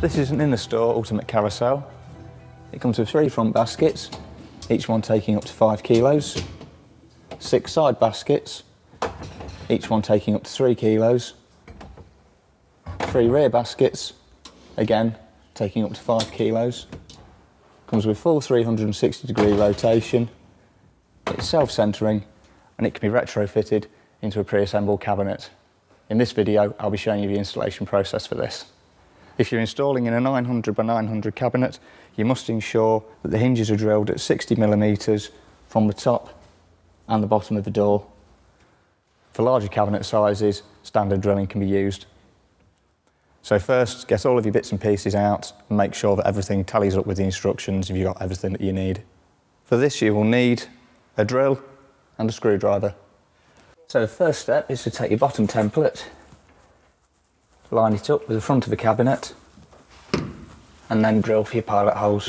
This is an Innostor Ultimate Carousel. It comes with 3 front baskets, each one taking up to 5 kilos, 6 side baskets, each one taking up to 3 kilos, 3 rear baskets, again taking up to 5 kilos. Comes with full 360-degree rotation. It's self-centering and it can be retrofitted into a pre-assembled cabinet. In this video, I'll be showing you the installation process for this. If you're installing in a 900 by 900 cabinet, you must ensure that the hinges are drilled at 60mm from the top and the bottom of the door. For larger cabinet sizes, standard drilling can be used. So first, get all of your bits and pieces out and make sure that everything tallies up with the instructions if you've got everything that you need. For this, you will need a drill and a screwdriver. So the first step is to take your bottom template, line it up with the front of the cabinet, and then drill for your pilot holes.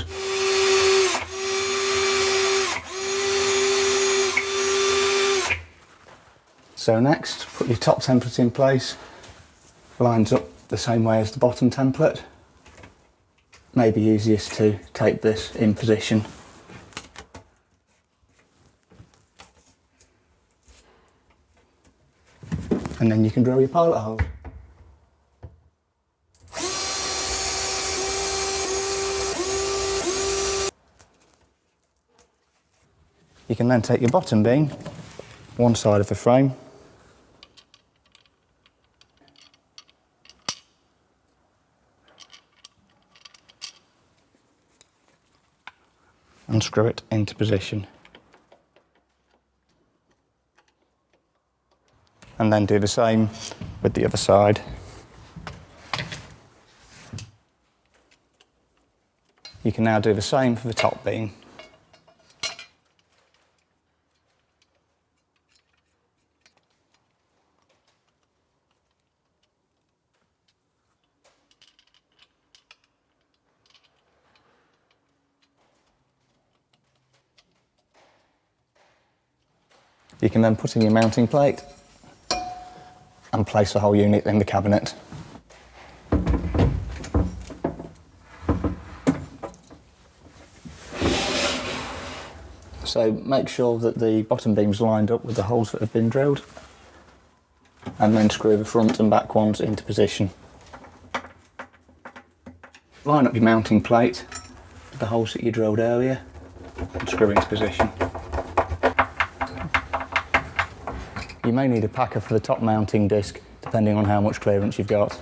So next, put your top template in place, lines up the same way as the bottom template. Maybe easiest to tape this in position. And then you can drill your pilot hole. You can then take your bottom beam, one side of the frame, and screw it into position. And then do the same with the other side. You can now do the same for the top beam. You can then put in your mounting plate and place the whole unit in the cabinet. So make sure that the bottom beam's lined up with the holes that have been drilled, and then screw the front and back ones into position. Line up your mounting plate with the holes that you drilled earlier and screw into position. You may need a packer for the top mounting disc, depending on how much clearance you've got.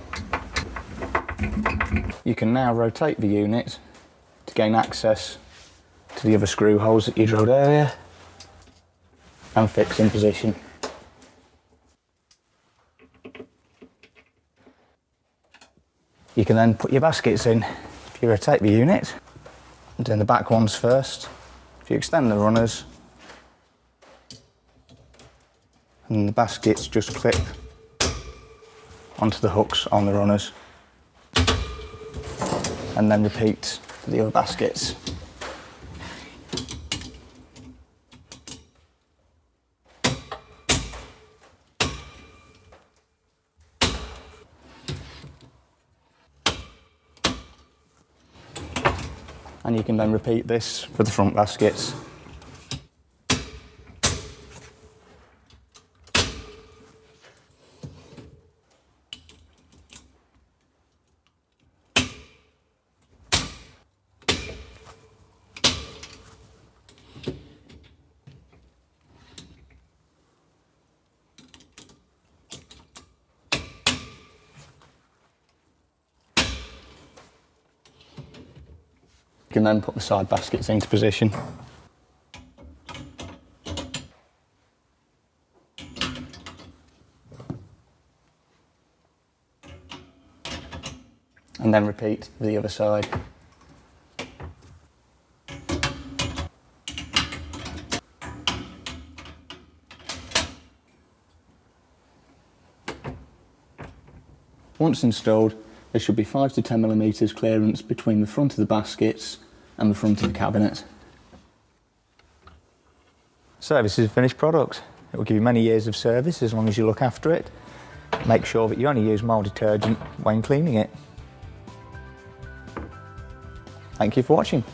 You can now rotate the unit to gain access to the other screw holes that you drilled earlier and fix in position. You can then put your baskets in. If you rotate the unit, doing the back ones first, if you extend the runners, and the baskets just clip onto the hooks on the runners, and then repeat for the other baskets. And you can then repeat this for the front baskets. You can then put the side baskets into position. And then repeat the other side. Once installed, there should be 5 to 10mm clearance between the front of the baskets and the front of the cabinet. So this is a finished product. It will give you many years of service as long as you look after it. Make sure that you only use mild detergent when cleaning it. Thank you for watching.